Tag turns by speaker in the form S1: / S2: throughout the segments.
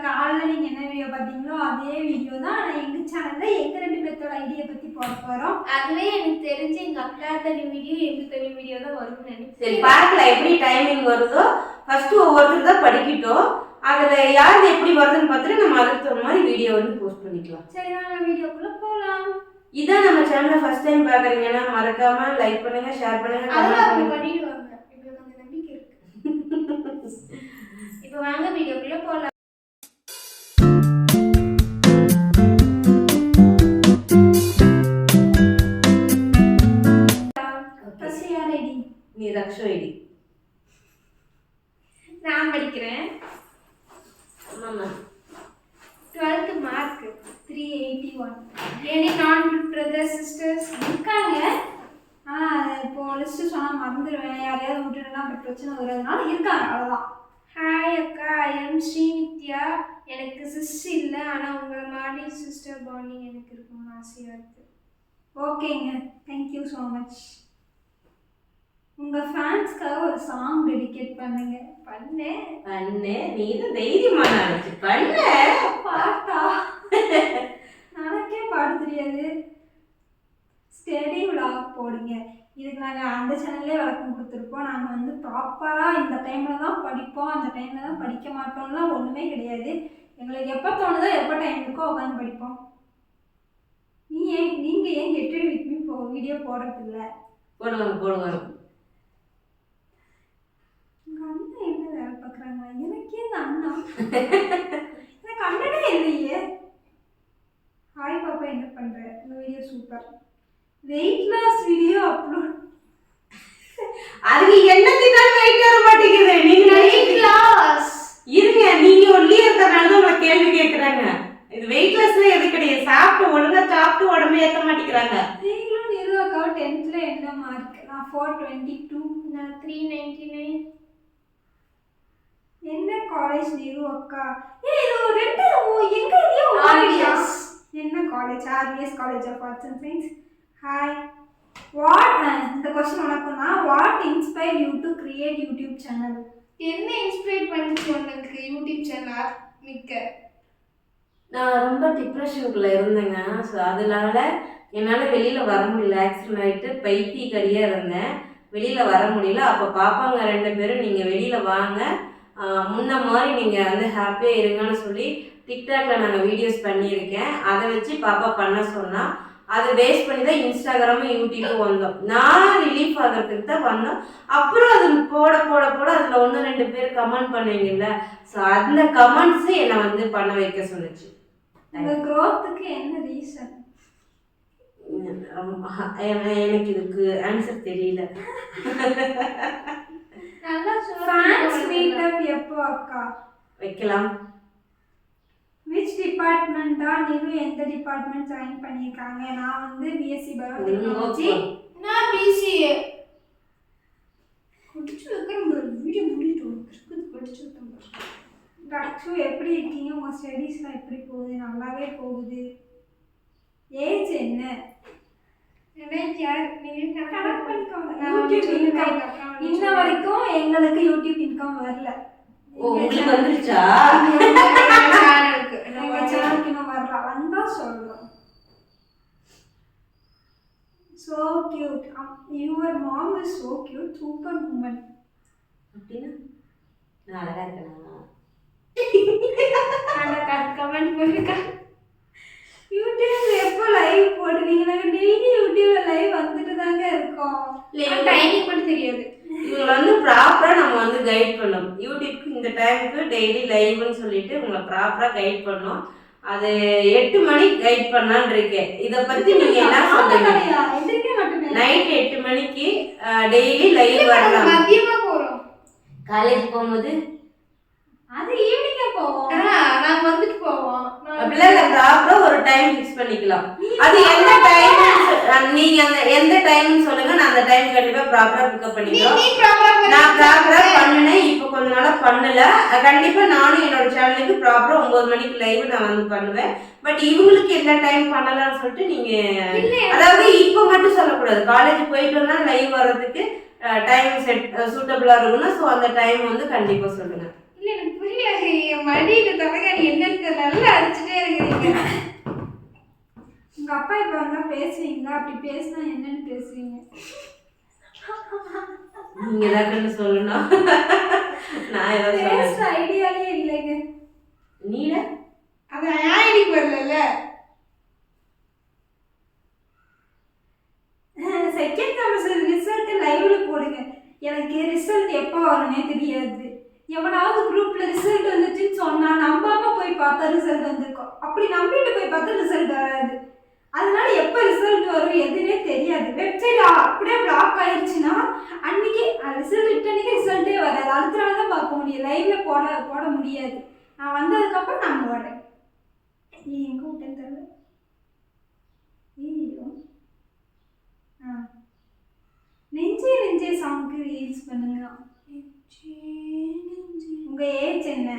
S1: காலைல நீங்க என்ன வீடியோ பாத்தீங்களோ அதே வீடியோ தான். ஆனா எங்க சேனல்ல எங்க ரெண்டு பேர்த்தோட ஐடியா பத்தி போட போறோம்.
S2: அதுவே எனக்கு தெரிஞ்சு எங்க அக்கா தனி வீடியோ எங்க தனி வீடியோ தான் வரும்னு நினைக்கிறேன்.
S3: சரி பார்க்கலாம் எப்படி டைமிங் வருதோ. ஃபர்ஸ்ட் ஒவ்வொருத்தர் தான் படிக்கிட்டோம். அதுல யாரு எப்படி வருதுன்னு பார்த்துட்டு நம்ம அதுக்கு தகுந்த மாதிரி வீடியோ வந்து போஸ்ட் பண்ணிக்கலாம்.
S1: சரி வாங்க வீடியோக்குள்ள போலாம்.
S3: இதான் நம்ம சேனலை ஃபர்ஸ்ட் டைம் பாக்குறீங்கன்னா மறக்காம லைக் பண்ணுங்க, ஷேர் பண்ணுங்க,
S2: அதெல்லாம்
S3: கமெண்ட்
S2: பண்ணிடுவாங்க. இப்போ கொஞ்சம் நம்பிக்கை இருக்கு. இப்போ வாங்க வீடியோக்குள்ள போலாம்.
S3: நீ ரக்ஷோ ஐடி
S2: நான் படிக்கிறேன்.
S3: ஆமாம்மா
S2: 12th மார்க் 381. எனி நான் பிரதர்ஸ் சிஸ்டர்ஸ்
S1: இருக்காங்க. இப்போ லிஸ்ட் சொன்னா மறந்துடுவேன், யாரையாவது விட்டுனா அப்புறம் பிரச்சனை வருதுனால இருக்காங்க, அவ்வளோதான்.
S2: ஹாய் அக்கா, ஐ எம் ஸ்ரீநித்யா. எனக்கு சிஸ் இல்லை, ஆனால் உங்களை மாதிரி சிஸ்டர் பாண்டிங் எனக்கு இருக்கணும்னு ஆசையாக இருக்குது.
S1: ஓகேங்க, தேங்க்யூ ஸோ மச். உங்கள் ஃபேன்ஸ்க்காக ஒரு சாங் டெடிகேட் பண்ணுங்க.
S2: பண்ணு
S3: நீ தான் தைரியமான ஆச்சு. பண்ண
S1: பாட்டா எனக்கே பாட தெரியாது. ஸ்டெடி விலாக் போடுங்க. இதுக்கு நாங்கள் அந்த சேனல்லே விளக்கம் கொடுத்துருப்போம். நாங்கள் வந்து ப்ராப்பராக இந்த டைமில் தான் படிப்போம், அந்த டைமில் தான் படிக்க மாட்டோம்லாம் ஒன்றுமே கிடையாது. எங்களுக்கு எப்போ தோணுதோ எப்போ டைம் இருக்கோ உட்காந்து படிப்போம். நீங்கள் ஏன் கெட்டு வித்மி வீடியோ போடுறதில்ல?
S3: போடுவாங்க.
S1: உங்கள் அண்ணா என்ன வேலை பார்க்குறாங்க? எனக்கே இந்த அண்ணா எனக்கு அண்ணனே இல்லையே. ஹாய் பாப்பா, என்ன பண்ணுற? இந்த video super. Weight loss video upload.
S3: அதுக்கு என்னத்துக்கான வெயிட் வர மாட்டேங்குது. நீங்க
S2: வெயிட் லாஸ்
S3: இருங்க, நீங்க ஒல்லியா இருக்கறனால தான் உங்க கேள்வி கேக்குறாங்க. இது வெயிட் லாஸ்ல எது கிடையாது. சாப்பிட்டு ஒழுங்கா சாப்பிட்டு உடம்பு ஏத்த மாட்டேங்கிறாங்க.
S1: நீங்களும் நிறுவக்கா 10th என்ன மார்க்? நான் 422.
S2: நான் 399.
S1: என்ன காலேஜ் நிறு அக்கா? இது ரெண்டு எங்க இல்லையோ
S2: RVS.
S1: என்ன college? RVS college of arts and science. Hi. இந்த क्वेश्चन உனக்கு தான். What inspire you to create YouTube channel?
S2: என்ன இன்ஸ்பயர் பண்ணிச்சு உனக்கு யூடியூப் சேனல் ஆரம்பிக்க?
S3: நான் ரொம்ப டிப்ரெஷனுக்குள்ள இருந்தேங்க. ஸோ அதனால என்னால் வெளியில் வர முடியல. ஆக்சிடென்ட் ஆகிட்டு பைத்தியக்காரியாக இருந்தேன். வெளியில் வர முடியல. அப்போ பாப்பாங்க 2 பேரும் நீங்கள் வெளியில் வாங்க, முன்ன மாதிரி நீங்கள் வந்து ஹாப்பியாக இருங்கன்னு சொல்லி டிக்டாக்ல நாங்கள் வீடியோஸ் பண்ணியிருக்கேன். அதை வச்சு பாப்பா பண்ண சொன்னால் அதை பேஸ் பண்ணி தான் இன்ஸ்டாகிராமும் யூடியூப்பும் வந்தோம். நான் ரிலீஃப் ஆகிறதுக்கு தான் வந்தோம். அப்புறம் அது போட போட போட அதில் 1-2 பேர் கமெண்ட் பண்ணுவீங்கல்ல, ஸோ அந்த கமெண்ட்ஸு என்னை வந்து பண்ண வைக்க சொன்னிச்சு.
S1: உங்க growthக்கு என்ன ரீசன்?
S3: எனக்கு இதுக்கு ஆன்சர் தெரியல.
S2: நல்லா
S1: ஃபேன்ஸ் மீட்டப் எப்போ அக்கா
S3: வைக்கலாம்?
S1: which டிபார்ட்மெண்டா? நிறு எந்த டிபார்ட்மெண்ட் ஜாயின் பண்ணியிருக்காங்க? நான் வந்து பிஎஸ்சி பயோடெக்னாலஜி.
S2: நான் பிசிஏ. குடிச்சு வைக்கிற வீடியோ முடிட்டு குடிச்சு வைக்கிறேன்.
S1: ரக்ஷு எப்படி இருக்கீங்க? உங்கள் ஸ்டடீஸ்லாம் எப்படி போகுது? நல்லாவே போகுது. ஏஜ் என்ன? கனெக்ட் பண்ணிக்கோங்க. யூடியூப் இன்கம் இன்ன வரைக்கும் எங்களுக்கு யூடியூப் இன்கம் வரல.
S3: உங்களுக்கு வந்துருச்சா?
S1: எங்க சேனலுக்கு இன்னும் வரல. வந்தா சொல்றோம். So cute. Your mom is so cute. Super woman.
S3: அப்படின்னா நான் அழகா இருக்கேனா?
S2: கமெண்ட் பண்ணுங்க.
S1: யூடியூப்ல எப்போ லைவ் போடுவீங்க? நாங்கள் டெய்லி யூடியூப்ல லைவ் வந்துட்டு தாங்க இருக்கோம்.
S2: டைமிங் மட்டும் தெரியாது.
S3: இவங்களை வந்து ப்ராப்பராக நம்ம வந்து கைட் பண்ணோம். யூடியூப்க்கு இந்த டைமுக்கு டெய்லி லைவ்னு சொல்லிட்டு உங்களை ப்ராப்பராக கைட் பண்ணோம். அது 8 மணிக்கு கைட் பண்ணலான்னு இருக்கேன். இதை பற்றி நீங்கள் என்ன சொல்றீங்க? நைட் 8 மணிக்கு டெய்லி லைவ் வரலாம்.
S2: மதியமா போறோம்.
S3: காலேஜ் போகும்போது
S1: அது ஈவினிங்கா போவோம்.
S2: நாங்க வந்துட்டு போவோம்.
S3: அப்படிலாம் இல்லை, ப்ராப்பராக ஒரு டைம் ஃபிக்ஸ் பண்ணிக்கலாம். அது எந்த டைம் நீங்க அந்த எந்த டைம்னு சொல்லுங்க, நான் அந்த டைம் கண்டிப்பா ப்ராப்பரா பிக்கப் பண்ணிக்கிறோம். நான் ப்ராப்பரா பண்ணினேன், இப்போ கொஞ்ச நாளா பண்ணல. கண்டிப்பா நானும் என்னோட சேனலுக்கு ப்ராப்பரா 9 மணிக்கு லைவ் நான் வந்து பண்ணுவேன். பட் இவங்களுக்கு என்ன டைம் பண்ணலாம்னு சொல்லிட்டு நீங்க, அதாவது இப்போ மட்டும் சொல்லக்கூடாது. காலேஜ் போயிட்டு வந்தா லைவ் வர்றதுக்கு டைம் செட் சூட்டபிளா இருக்கும்னா, ஸோ அந்த டைம் வந்து கண்டிப்பா சொல்லுங்க.
S2: இல்ல எனக்கு புரியல. என் மடியில தலைகாணி என்னன்னு நல்லா அடிச்சுட்டே இருக்கிறீங்க.
S1: உங்க அப்பா இப்ப வந்தா பேசுவீங்களா? அப்படி பேசினா என்னன்னு பேசுவீங்க?
S3: நீங்க ஏதாவது சொல்லணும். நான் ஏதாவது
S1: பேசுற ஐடியாலே இல்லைங்க.
S3: நீட
S2: அது ஐடிக்கு வரல.
S1: செகண்ட் செமஸ்டர் ரிசல்ட் லைவ்ல போடுங்க. எனக்கு ரிசல்ட் எப்போ வரும்னே தெரியாது. எவனாவது குரூப்ல ரிசல்ட் வந்துச்சுன்னு சொன்னா நம்பாம போய் பார்த்தா ரிசல்ட் வந்திருக்கும். அப்படி நம்பிட்டு போய் பார்த்தா ரிசல்ட் வராது. அதனால எப்போ ரிசல்ட் வரும் எதுனே தெரியாது. வெப்சைட் அப்படியே பிளாக் ஆயிடுச்சுன்னா அன்னைக்கு ரிசல்ட் விட்டு அன்னைக்கு ரிசல்ட்டே வராது. அடுத்த நாள் தான் பார்க்க முடியும். லைவ்ல போட முடியாது. நான் வந்ததுக்கப்புறம் நான் போடுறேன். நீ எங்க விட்டேன்னு தெரியல. ஐயோ நெஞ்சே நெஞ்சே சாங்க்கு ரீல்ஸ் பண்ணுங்க. உங்க ஏஜ் என்ன?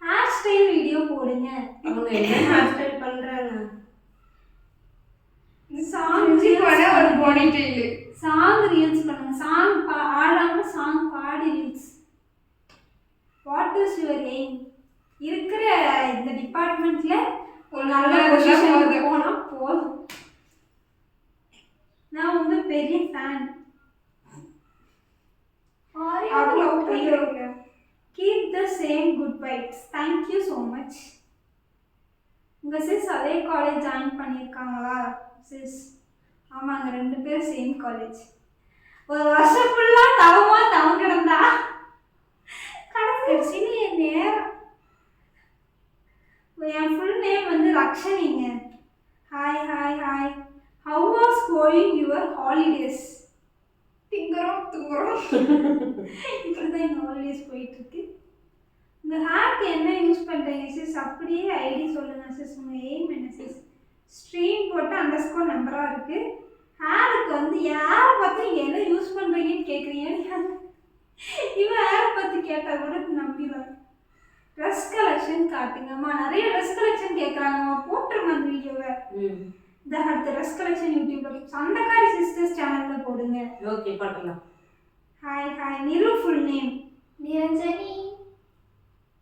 S1: ஹேர் ஸ்டைல் வீடியோ போடுங்க.
S3: அவங்க என்ன ஹேர் ஸ்டைல் பண்றாங்க?
S1: சாங்
S2: ஒரு போனிடெயில்
S1: சாங் ரீல்ஸ் பண்ணுங்க. சாங் ஆடாம song body reels. What is your aim? இருக்கிற இந்த டிபார்ட்மெண்ட்ல ஒரு நல்ல பொசிஷனுக்கு போனா போதும். நான் உங்க பெரிய fan. Keep the same good vibes. Thank you so much. உங்க சிஸ் அதே காலேஜ் ஜாயின் பண்ணியிருக்காங்களா? சிஸ் ஆமாங்க, 2 பேரும் சேம் காலேஜ். ஒரு வருஷம் ஃபுல்லாக தவம் கிடந்தா கடைசியில் என் நேரம். என் ஃபுல் நேம் வந்து ரக்ஷனிங்க. Hi hi hi. How was going your holidays?
S2: திங்குறோம்
S1: இப்படி தான் எங்கள் ஹாலிடேஸ் போயிட்டுருக்கு. உங்கள் ஹேருக்கு என்ன யூஸ் பண்ணுறீங்க சிஸ்? அப்படியே ஐடி சொல்லுங்கள் சிஸ். உங்கள் எய்ம் என்ன சிஸ்? ஸ்ட்ரீம் போட்டு _ நம்பராக இருக்குது. ஹேருக்கு வந்து யாரை பார்த்து நீங்கள் என்ன யூஸ் பண்ணுறீங்கன்னு கேட்குறீங்க. இவன் ஹேரை பற்றி கேட்டால் கூட நம்பிடுவாங்க. Dress collection காட்டுங்கம்மா. நிறைய ட்ரெஸ் கலெக்ஷன் கேட்குறாங்கம்மா. போட்டுருங்க அந்த வீடியோவை. இந்த அடுத்த ட்ரெஸ் கலெக்ஷன் யூடியூப்ல சண்டைக்காரி சிஸ்டர்ஸ் சேனல்ல போடுங்க.
S3: ஓகே பார்க்கலாம்.
S1: Hi hi. Niru full name
S2: Niranjani.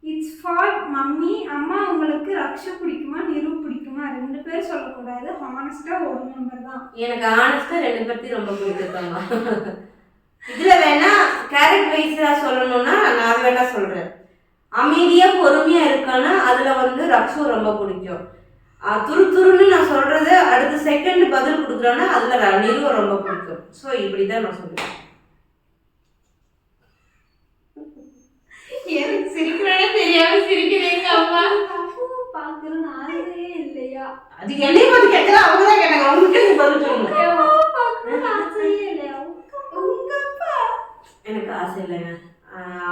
S1: It's for mummy. அம்மா உங்களுக்கு ரக்ஷு பிடிக்குமா நிரு பிடிக்குமா? 2 பேர் சொல்லக்கூடாது. ஹானஸ்டா ஒரு நம்பர் தான்.
S3: எனக்கு ஹானஸ்டா 2 பேர்த்தையும் ரொம்ப பிடிக்குதாம்மா. இதுல வேணா கேரக்டர் வைஸா சொல்லணும்னா நான் அது வேணா சொல்றேன். அமைதியா பொறுமையா இருக்கானா அதுல வந்து ரக்ஷு ரொம்ப பிடிக்கும். துருன்னு நான் சொல்றது அடுத்த செகண்ட் பதில் கொடுக்குறானா அதுல நிருவை ரொம்ப பிடிக்கும். ஸோ இப்படிதான் நான் சொல்லுவேன்.
S2: எனக்கு சிரிக்கிறேன்னு தெரியாம சிரிக்கிறேங்க அம்மா.
S1: பாக்குறேன்னு ஆசையே இல்லையா?
S3: அதுக்கு என்னைய பார்த்து கேட்கல. அவங்க தான் கேட்டாங்க. அவங்களுக்கு பதில் சொல்லுங்க.
S1: ஆசையே இல்லையா? உங்க அப்பா
S3: எனக்கு ஆசை இல்லைங்க.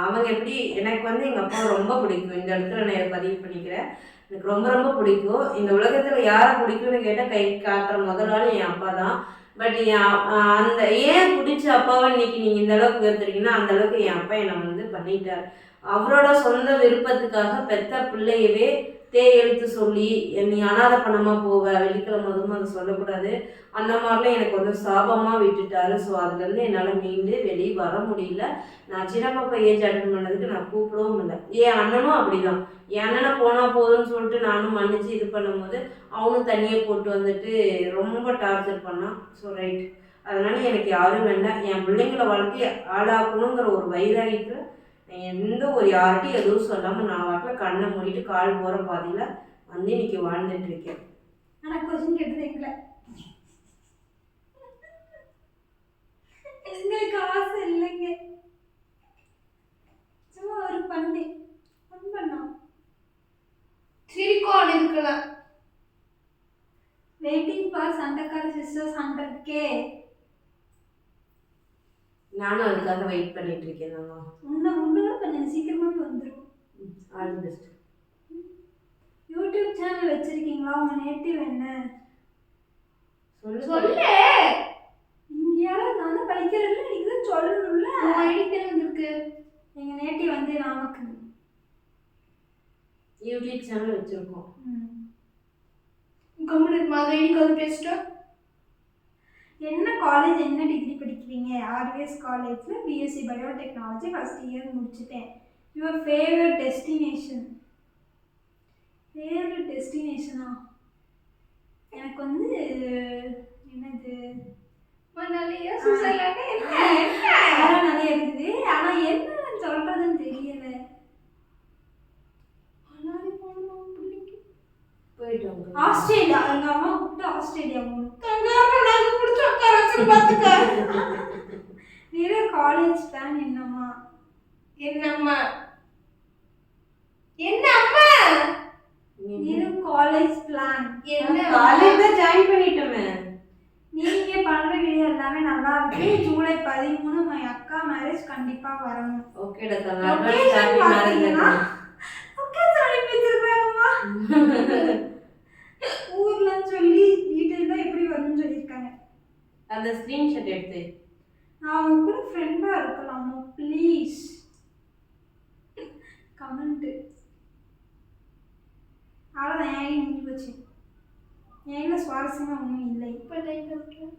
S3: அவங்க எப்படி எனக்கு வந்து எங்கள் அப்பா ரொம்ப பிடிக்கும். இந்த இடத்துல நான் இதை பதிவு பண்ணிக்கிறேன். எனக்கு ரொம்ப ரொம்ப பிடிக்கும். இந்த உலகத்தில் யாரை பிடிக்கும்னு கேட்டால் கை காட்டுற முதல் ஆள் என் அப்பா தான். பட் அந்த ஏன் பிடிச்ச அப்பாவை இன்னைக்கு நீங்கள் இந்த அளவுக்கு எடுத்துட்டீங்கன்னா அந்த அளவுக்கு என் அப்பா என்னை வந்து பண்ணிட்டார். அவரோட சொந்த விருப்பத்துக்காக பெத்த பிள்ளையவே எழுத்து சொல்லி நீ அனாத பணமாக போவ, வெள்ளிக்கிழமை அதுவும் அதை சொல்லக்கூடாது, அந்த மாதிரிலாம் எனக்கு வந்து சாபமாக விட்டுட்டாரு. ஸோ அதுலேருந்து என்னால் மீண்டு வெளியே வர முடியல. நான் சின்ன பாப்பா ஏஜ் அட்டன் பண்ணதுக்கு நான் கூப்பிடவும் இல்லை. என் அண்ணனும் அப்படிதான். என் அண்ணனை போனால் போதும்னு சொல்லிட்டு நானும் மன்னிச்சு இது பண்ணும்போது அவனும் தண்ணியை போட்டு வந்துட்டு ரொம்ப டார்ச்சர் பண்ணான். ஸோ ரைட், அதனால எனக்கு யாரும் வேண்டாம். என் பிள்ளைங்களை வளர்த்தி ஆளாக்கணுங்கிற ஒரு வைராகியத்தில் எந்த ஒரு யார்ட்டையும் எதுவும் சொல்லாமல் நான் வாட்டில் கண்ணை மூடிட்டு கால் போகிற பாதையில் வந்து இன்னைக்கு வாழ்ந்துட்டு இருக்கேன்.
S1: ஆனால் கொஸ்டின் கேட்டதுங்கள எங்களுக்கு ஆசை இல்லைங்க. சும்மா ஒரு பண்ணோம்.
S2: சிரிக்கோன் இருக்கலாம்.
S1: வெயிட்டிங் ஃபார் சண்டைக்கார சிஸ்டர்ஸ் 100K.
S3: நானும் அதுக்காக வெயிட் பண்ணிட்டு இருக்கேன்.
S1: உன்னோட கொஞ்சம் சீக்கிரமாவே வந்துடும்.
S3: All the best.
S1: YouTube channel வச்சிருக்கீங்களா? உங்க நேட்டிவ் என்ன?
S2: சொல்லு.
S1: இங்கேயாவது நான் தான் படிக்கிறேன்ல, எனக்கு தான் சொல்லணும்ல.
S2: ஐடி வந்திருக்கு.
S1: எங்க நேட்டிவ் வந்து நாமக்கல்.
S3: யூடியூப் சேனல் வச்சிருக்கோம்.
S2: கம்ப்யூட்டர் மாதிரி ஐடி கால் பேசிட்டோம்.
S1: என்ன காலேஜ் என்ன டிகிரி படிக்கிறீங்க? ஆர்விஎஸ் காலேஜில் பிஎஸ்சி பயோடெக்னாலஜி ஃபர்ஸ்ட் இயர் முடிச்சுட்டேன். Your favourite destination. ஃபேவரட் டெஸ்டினேஷனா? எனக்கு வந்து என்னது
S2: மணாலியா சுவிட்சர்லாந்து என்ன
S1: அதெல்லாம் நிறைய இருக்குது. ஆனால் என்ன சொல்கிறதுன்னு தெரியல.
S2: மணாலி போகணும் பிள்ளைக்கு.
S3: போயிட்டு வாங்க.
S1: ஆஸ்திரேலியா. எங்கள் அம்மா கூப்பிட்டு ஆஸ்திரேலியா போகணும்.
S2: நாங்கள் பிடிச்சி உட்கார வச்சு பார்த்துக்க.
S1: வேற காலேஜ் பிளான் என்னம்மா?
S2: என்னம்மா என்ன அம்மா
S1: வேற காலேஜ் பிளான்
S2: என்ன
S3: காலேஜ் தான் ஜாயின் பண்ணிட்டோமே.
S1: நீங்க பண்ற வீடியோ எல்லாமே நல்லா இருக்கு. ஜூலை 13 my அக்கா மேரேஜ் கண்டிப்பா வரணும்.
S3: ஓகேடா தங்க.
S1: Location
S3: ஹாப்பி
S1: பாத்தீங்கன்னா
S3: மேரேஜ்.
S1: ஓகே சொல்லி வச்சிருக்காங்கம்மா. ஊர்லன்னு சொல்லி டீடைலா எப்படி வரும்னு சொல்லிருக்காங்க.
S3: அந்த ஸ்கிரீன்ஷாட் எடுத்து
S1: நான் உங்க கூட ஃப்ரெண்டா இருக்கலாமா ப்ளீஸ்? கமெண்ட். அவ்வளோதான். ஏன் முடிஞ்சு போச்சு. ஏன் சுவாரஸ்யமா ஒன்றும் இல்லை.
S2: இப்போ லைக் பண்ணுறேன்.